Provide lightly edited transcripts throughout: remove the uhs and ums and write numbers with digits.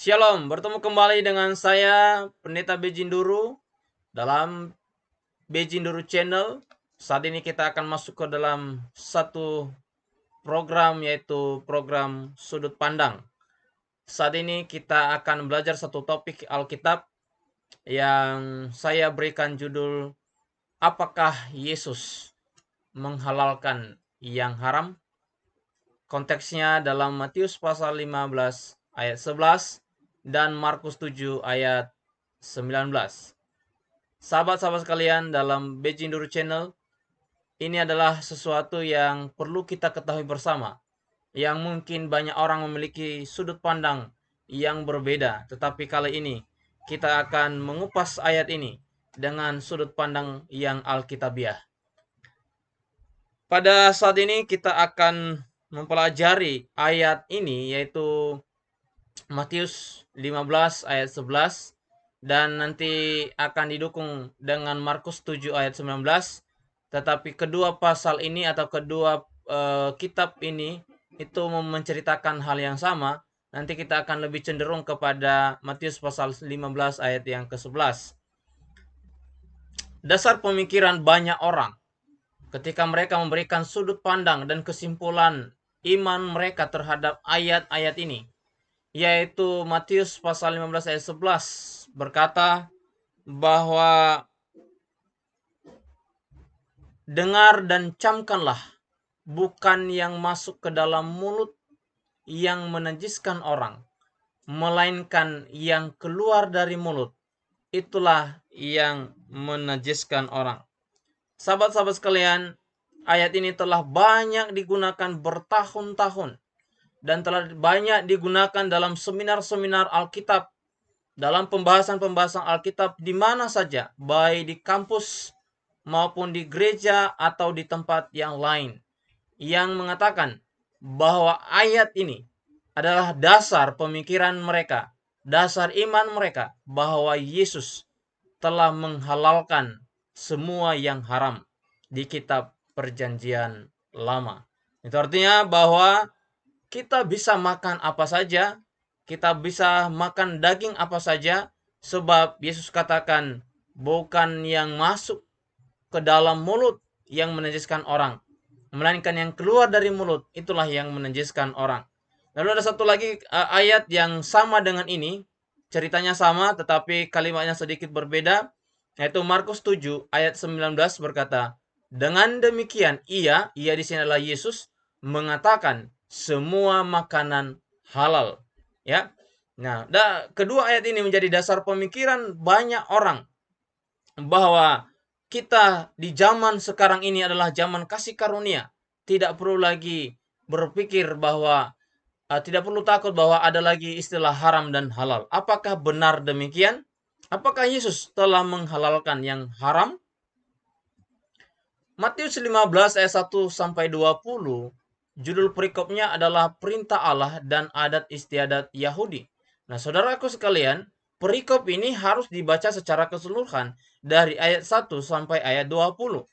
Shalom, bertemu kembali dengan saya Pendeta Bejinduru dalam Bejinduru Channel. Saat ini kita akan masuk ke dalam satu program, yaitu program Sudut Pandang. Saat ini kita akan belajar satu topik Alkitab yang saya berikan judul, Apakah Yesus menghalalkan yang haram? Konteksnya dalam Matius pasal 15 ayat 11 dan Markus 7 ayat 19. Sahabat-sahabat sekalian dalam Bejinduru Channel, ini adalah sesuatu yang perlu kita ketahui bersama. Yang mungkin banyak orang memiliki sudut pandang yang berbeda. Tetapi kali ini kita akan mengupas ayat ini dengan sudut pandang yang alkitabiah. Pada saat ini kita akan mempelajari ayat ini, yaitu Matius 15 ayat 11, dan nanti akan didukung dengan Markus 7 ayat 19. Tetapi kedua pasal ini atau kedua kitab ini itu menceritakan hal yang sama. Nanti kita akan lebih cenderung kepada Matius pasal 15 ayat yang ke-11. Dasar pemikiran banyak orang ketika mereka memberikan sudut pandang dan kesimpulan iman mereka terhadap ayat-ayat ini, yaitu Matius pasal 15 ayat 11 berkata bahwa dengar dan camkanlah, bukan yang masuk ke dalam mulut yang menajiskan orang, melainkan yang keluar dari mulut, itulah yang menajiskan orang. Sahabat-sahabat sekalian, ayat ini telah banyak digunakan bertahun-tahun dan telah banyak digunakan dalam seminar-seminar Alkitab, dalam pembahasan-pembahasan Alkitab di mana saja, baik di kampus maupun di gereja atau di tempat yang lain, yang mengatakan bahwa ayat ini adalah dasar pemikiran mereka, dasar iman mereka, bahwa Yesus telah menghalalkan semua yang haram di kitab Perjanjian Lama. Itu artinya bahwa kita bisa makan apa saja, kita bisa makan daging apa saja, sebab Yesus katakan bukan yang masuk ke dalam mulut yang menajiskan orang, melainkan yang keluar dari mulut, itulah yang menajiskan orang. Lalu ada satu lagi ayat yang sama dengan ini, ceritanya sama tetapi kalimatnya sedikit berbeda, yaitu Markus 7 ayat 19 berkata, dengan demikian ia di sini adalah Yesus, mengatakan semua makanan halal. Ya. Nah, kedua ayat ini menjadi dasar pemikiran banyak orang bahwa kita di zaman sekarang ini adalah zaman kasih karunia. Tidak perlu lagi berpikir bahwa tidak perlu takut bahwa ada lagi istilah haram dan halal. Apakah benar demikian? Apakah Yesus telah menghalalkan yang haram? Matius 15 ayat 1 sampai 20, judul perikopnya adalah perintah Allah dan adat istiadat Yahudi. Nah, saudaraku sekalian, perikop ini harus dibaca secara keseluruhan dari ayat 1 sampai ayat 20.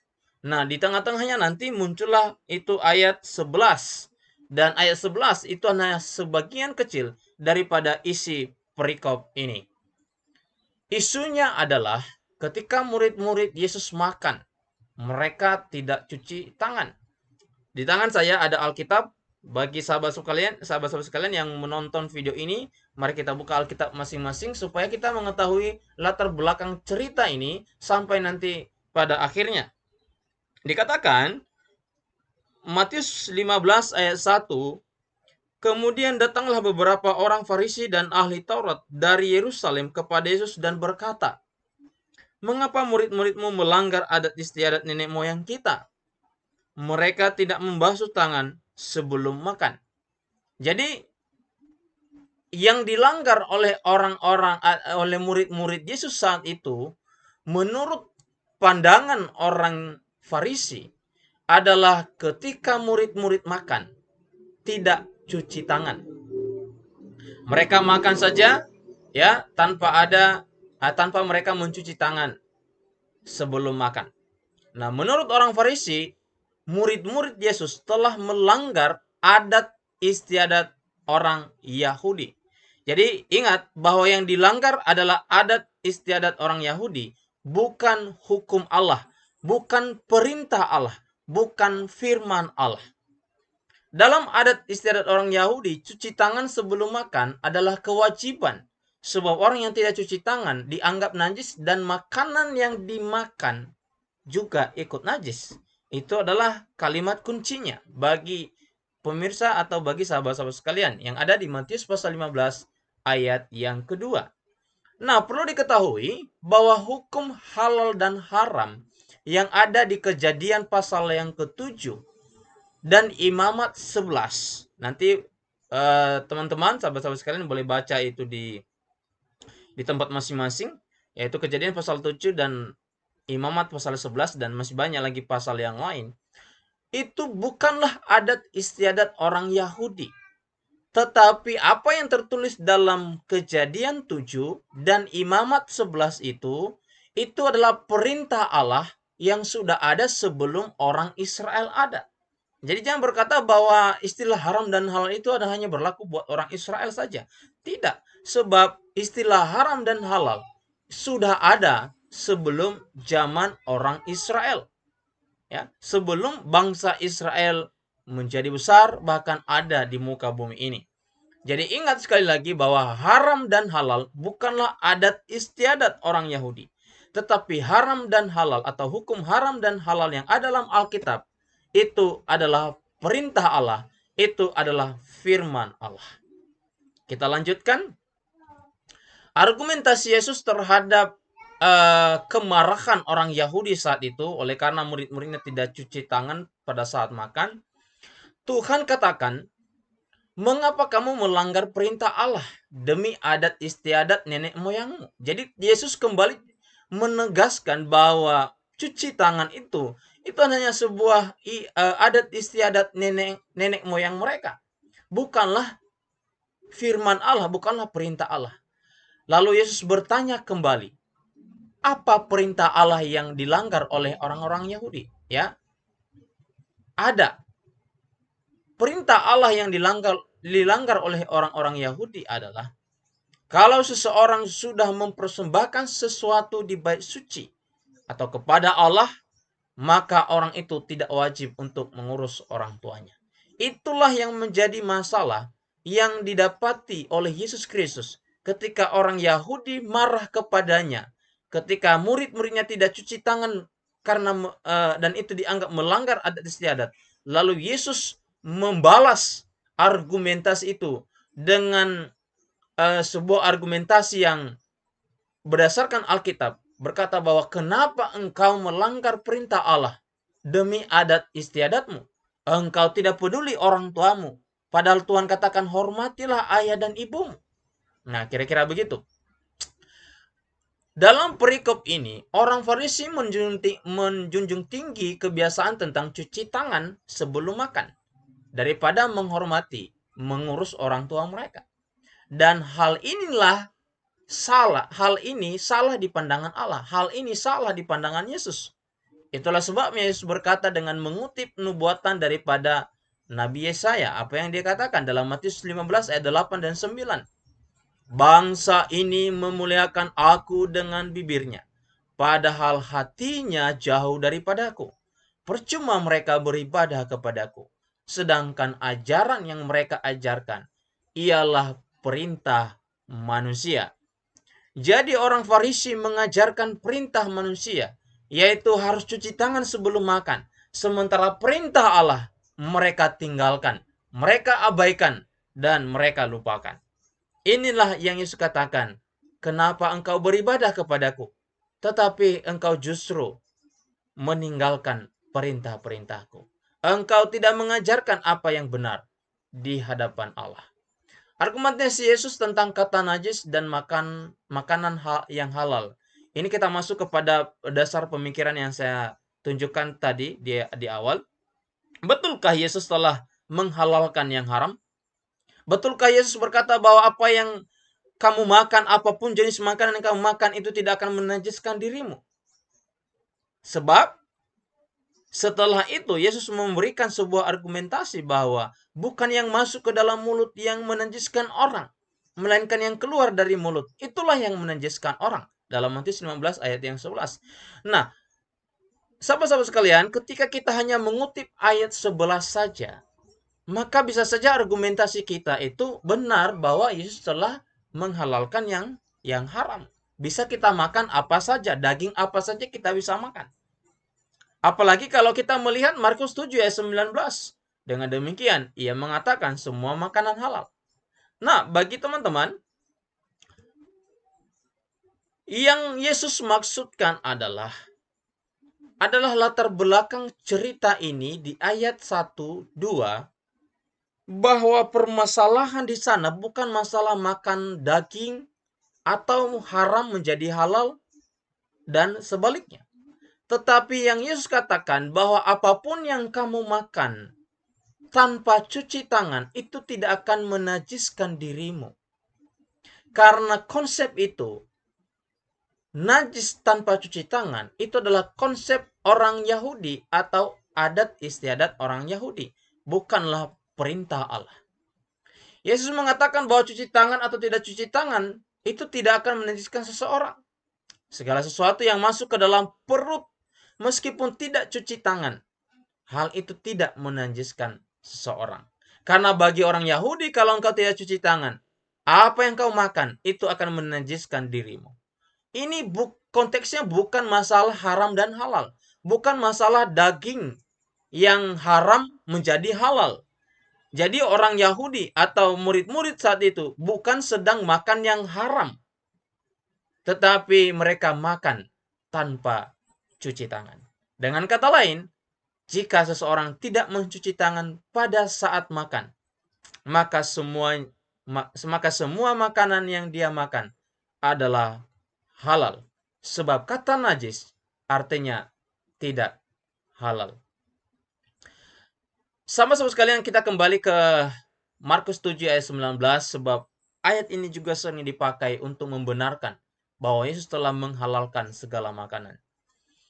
Nah, di tengah-tengahnya nanti muncullah itu ayat 11. Dan ayat 11 itu hanya sebagian kecil daripada isi perikop ini. Isunya adalah ketika murid-murid Yesus makan, mereka tidak cuci tangan. Di tangan saya ada Alkitab. Bagi sahabat-sahabat sekalian yang menonton video ini, mari kita buka Alkitab masing-masing supaya kita mengetahui latar belakang cerita ini sampai nanti pada akhirnya. Dikatakan Matius 15 ayat 1, kemudian datanglah beberapa orang Farisi dan ahli Taurat dari Yerusalem kepada Yesus dan berkata, mengapa murid-muridmu melanggar adat istiadat nenek moyang kita? Mereka tidak membasuh tangan sebelum makan. Jadi yang dilanggar oleh oleh murid-murid Yesus saat itu, menurut pandangan orang Farisi, adalah ketika murid-murid makan tidak cuci tangan. Mereka makan saja ya tanpa mereka mencuci tangan sebelum makan. Nah, menurut orang Farisi, murid-murid Yesus telah melanggar adat istiadat orang Yahudi, Jadi ingat bahwa yang dilanggar adalah adat istiadat orang Yahudi, bukan hukum Allah, bukan perintah Allah, bukan firman Allah. Dalam adat istiadat orang Yahudi, cuci tangan sebelum makan adalah kewajiban. Sebab orang yang tidak cuci tangan dianggap najis dan makanan yang dimakan juga ikut najis. Itu adalah kalimat kuncinya bagi pemirsa atau bagi sahabat-sahabat sekalian yang ada di Matius pasal 15 ayat yang kedua. Nah, perlu diketahui bahwa hukum halal dan haram yang ada di Kejadian pasal yang ketujuh dan Imamat 11. Nanti teman-teman, sahabat-sahabat sekalian boleh baca itu di tempat masing-masing, yaitu Kejadian pasal 7 dan Imamat pasal 11 dan masih banyak lagi pasal yang lain. Itu bukanlah adat istiadat orang Yahudi. Tetapi apa yang tertulis dalam Kejadian 7 dan Imamat 11 itu adalah perintah Allah yang sudah ada sebelum orang Israel ada. Jadi jangan berkata bahwa istilah haram dan halal itu hanya berlaku buat orang Israel saja. Tidak, sebab istilah haram dan halal sudah ada sebelum zaman orang Israel. Ya, sebelum bangsa Israel menjadi besar bahkan ada di muka bumi ini. Jadi ingat sekali lagi bahwa haram dan halal bukanlah adat istiadat orang Yahudi. Tetapi haram dan halal atau hukum haram dan halal yang ada dalam Alkitab itu adalah perintah Allah, itu adalah firman Allah. Kita lanjutkan. Argumentasi Yesus terhadap kemarahan orang Yahudi saat itu oleh karena murid-muridnya tidak cuci tangan pada saat makan. Tuhan katakan, mengapa kamu melanggar perintah Allah demi adat istiadat nenek moyangmu? Jadi Yesus kembali menegaskan bahwa cuci tangan itu hanya sebuah adat istiadat nenek moyang mereka. Bukanlah firman Allah, bukanlah perintah Allah. Lalu Yesus bertanya kembali, apa perintah Allah yang dilanggar oleh orang-orang Yahudi? Ya, ada. Perintah Allah yang dilanggar oleh orang-orang Yahudi adalah kalau seseorang sudah mempersembahkan sesuatu di bait suci atau kepada Allah, maka orang itu tidak wajib untuk mengurus orang tuanya. Itulah yang menjadi masalah yang didapati oleh Yesus Kristus ketika orang Yahudi marah kepadanya, ketika murid-muridnya tidak cuci tangan karena dan itu dianggap melanggar adat istiadat. Lalu Yesus membalas argumentasi itu dengan sebuah argumentasi yang berdasarkan Alkitab, berkata bahwa kenapa engkau melanggar perintah Allah demi adat istiadatmu? Engkau tidak peduli orang tuamu, padahal Tuhan katakan hormatilah ayah dan ibumu. Nah, kira-kira begitu. Dalam perikop ini, orang Farisi menjunjung tinggi kebiasaan tentang cuci tangan sebelum makan daripada menghormati, mengurus orang tua mereka. Dan hal inilah salah. Hal ini salah di pandangan Allah. Hal ini salah di pandangan Yesus. Itulah sebabnya Yesus berkata dengan mengutip nubuatan daripada Nabi Yesaya. Apa yang dia katakan dalam Matius 15 ayat 8 dan 9. Bangsa ini memuliakan aku dengan bibirnya, padahal hatinya jauh daripadaku. Percuma mereka beribadah kepadaku, sedangkan ajaran yang mereka ajarkan ialah perintah manusia. Jadi orang Farisi mengajarkan perintah manusia, yaitu harus cuci tangan sebelum makan. Sementara perintah Allah mereka tinggalkan, mereka abaikan, dan mereka lupakan. Inilah yang Yesus katakan, kenapa engkau beribadah kepadaku, tetapi engkau justru meninggalkan perintah-perintahku. Engkau tidak mengajarkan apa yang benar di hadapan Allah. Argumentasi Yesus tentang kata najis dan makanan yang halal. Ini kita masuk kepada dasar pemikiran yang saya tunjukkan tadi di awal. Betulkah Yesus telah menghalalkan yang haram? Betulkah Yesus berkata bahwa apa yang kamu makan, apapun jenis makanan yang kamu makan itu tidak akan menajiskan dirimu? Sebab setelah itu Yesus memberikan sebuah argumentasi bahwa bukan yang masuk ke dalam mulut yang menajiskan orang, melainkan yang keluar dari mulut. Itulah yang menajiskan orang. Dalam Matius 15 ayat yang 11. Nah, sahabat-sahabat sekalian, ketika kita hanya mengutip ayat 11 saja, maka bisa saja argumentasi kita itu benar bahwa Yesus telah menghalalkan yang haram. Bisa kita makan apa saja, daging apa saja kita bisa makan. Apalagi kalau kita melihat Markus 7 ayat 19. Dengan demikian, ia mengatakan semua makanan halal. Nah, bagi teman-teman, yang Yesus maksudkan adalah latar belakang cerita ini di ayat 1, 2, bahwa permasalahan di sana bukan masalah makan daging atau haram menjadi halal dan sebaliknya. Tetapi yang Yesus katakan bahwa apapun yang kamu makan tanpa cuci tangan itu tidak akan menajiskan dirimu. Karena konsep itu, najis tanpa cuci tangan, itu adalah konsep orang Yahudi atau adat istiadat orang Yahudi. Bukanlah perintah Allah. Yesus mengatakan bahwa cuci tangan atau tidak cuci tangan itu tidak akan menajiskan seseorang. Segala sesuatu yang masuk ke dalam perut meskipun tidak cuci tangan, hal itu tidak menajiskan seseorang. Karena bagi orang Yahudi, kalau engkau tidak cuci tangan, apa yang kau makan itu akan menajiskan dirimu. Ini konteksnya bukan masalah haram dan halal. Bukan masalah daging yang haram menjadi halal. Jadi orang Yahudi atau murid-murid saat itu bukan sedang makan yang haram. Tetapi mereka makan tanpa cuci tangan. Dengan kata lain, jika seseorang tidak mencuci tangan pada saat makan, maka semua makanan yang dia makan adalah halal. Sebab kata najis artinya tidak halal. Sama-sama sekalian kita kembali ke Markus 7 ayat 19, sebab ayat ini juga sering dipakai untuk membenarkan bahwa Yesus telah menghalalkan segala makanan,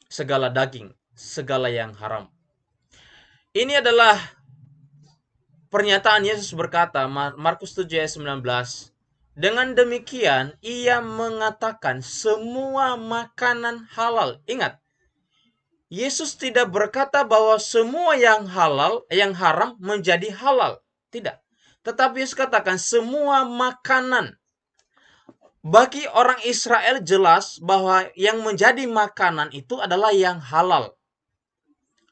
segala daging, segala yang haram. Ini adalah pernyataan Yesus berkata, Markus 7 ayat 19, dengan demikian ia mengatakan semua makanan halal. Ingat, Yesus tidak berkata bahwa semua yang halal, yang haram menjadi halal. Tidak. Tetapi Yesus katakan semua makanan. Bagi orang Israel jelas bahwa yang menjadi makanan itu adalah yang halal.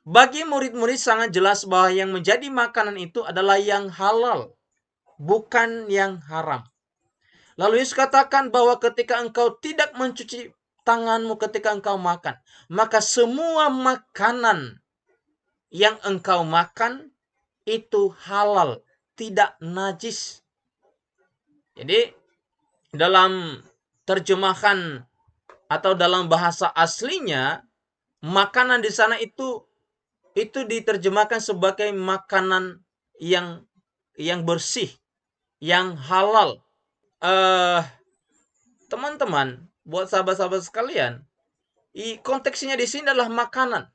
Bagi murid-murid sangat jelas bahwa yang menjadi makanan itu adalah yang halal, bukan yang haram. Lalu Yesus katakan bahwa ketika engkau tidak mencuci tanganmu ketika engkau makan, maka semua makanan yang engkau makan itu halal, tidak najis. Jadi dalam terjemahan atau dalam bahasa aslinya, makanan di sana itu diterjemahkan sebagai makanan yang bersih, yang halal. Teman-teman, buat sahabat-sahabat sekalian, konteksnya di sini adalah makanan,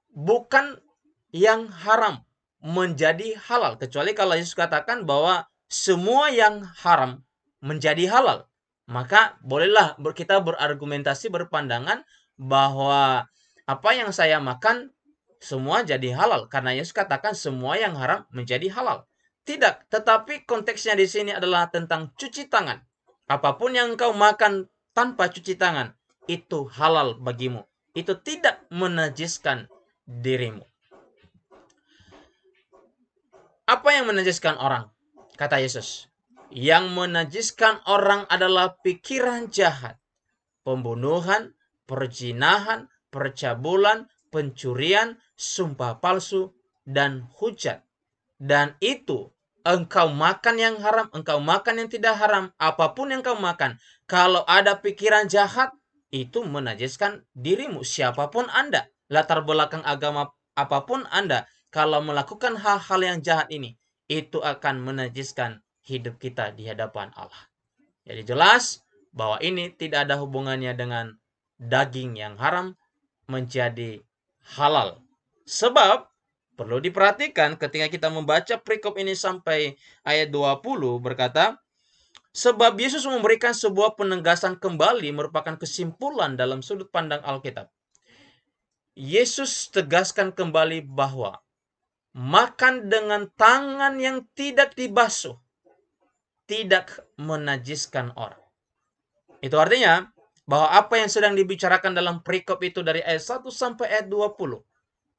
bukan yang haram menjadi halal. Kecuali kalau Yesus katakan bahwa semua yang haram menjadi halal, maka bolehlah kita berargumentasi, berpandangan bahwa apa yang saya makan semua jadi halal, karena Yesus katakan semua yang haram menjadi halal. Tidak, tetapi konteksnya di sini adalah tentang cuci tangan. Apapun yang engkau makan tanpa cuci tangan, itu halal bagimu. Itu tidak menajiskan dirimu. Apa yang menajiskan orang? Kata Yesus, yang menajiskan orang adalah pikiran jahat, pembunuhan, perzinahan, percabulan, pencurian, sumpah palsu, dan hujat. Dan itu engkau makan yang haram, engkau makan yang tidak haram, apapun yang kau makan, kalau ada pikiran jahat, itu menajiskan dirimu. Siapapun Anda, latar belakang agama apapun Anda, kalau melakukan hal-hal yang jahat ini, itu akan menajiskan hidup kita di hadapan Allah. Jadi jelas bahwa ini tidak ada hubungannya dengan daging yang haram menjadi halal. Sebab perlu diperhatikan ketika kita membaca perikop ini sampai ayat 20 berkata, Sebab Yesus memberikan sebuah penegasan kembali merupakan kesimpulan dalam sudut pandang Alkitab. Yesus tegaskan kembali bahwa makan dengan tangan yang tidak dibasuh tidak menajiskan orang. Itu artinya bahwa apa yang sedang dibicarakan dalam perikop itu dari ayat 1 sampai ayat 20.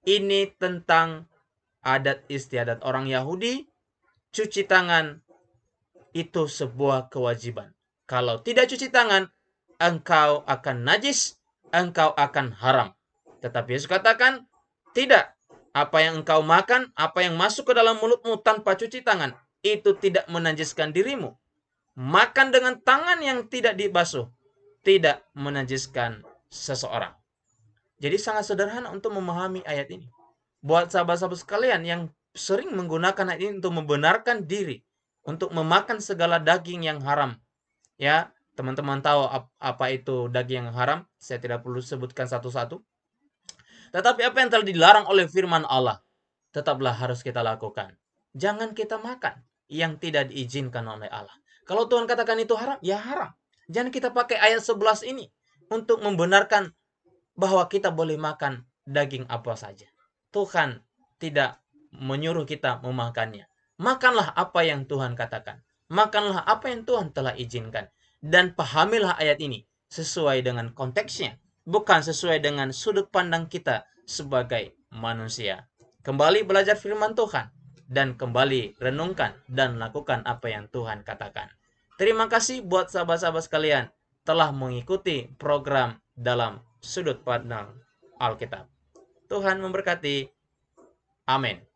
Ini tentang adat istiadat orang Yahudi, cuci tangan itu sebuah kewajiban. Kalau tidak cuci tangan, engkau akan najis, engkau akan haram. Tetapi Yesus katakan, tidak. Apa yang engkau makan, apa yang masuk ke dalam mulutmu tanpa cuci tangan, itu tidak menajiskan dirimu. Makan dengan tangan yang tidak dibasuh tidak menajiskan seseorang. Jadi sangat sederhana untuk memahami ayat ini. Buat sahabat-sahabat sekalian yang sering menggunakan ayat ini untuk membenarkan diri untuk memakan segala daging yang haram. Ya, teman-teman tahu apa itu daging yang haram? Saya tidak perlu sebutkan satu-satu. Tetapi apa yang telah dilarang oleh firman Allah, tetaplah harus kita lakukan. Jangan kita makan yang tidak diizinkan oleh Allah. Kalau Tuhan katakan itu haram, ya haram. Jangan kita pakai ayat 11 ini untuk membenarkan bahwa kita boleh makan daging apa saja. Tuhan tidak menyuruh kita memakannya. Makanlah apa yang Tuhan katakan. Makanlah apa yang Tuhan telah izinkan. Dan pahamilah ayat ini sesuai dengan konteksnya. Bukan sesuai dengan sudut pandang kita sebagai manusia. Kembali belajar firman Tuhan. Dan kembali renungkan dan lakukan apa yang Tuhan katakan. Terima kasih buat sahabat-sahabat sekalian telah mengikuti program dalam sudut pandang Alkitab. Tuhan memberkati. Amin.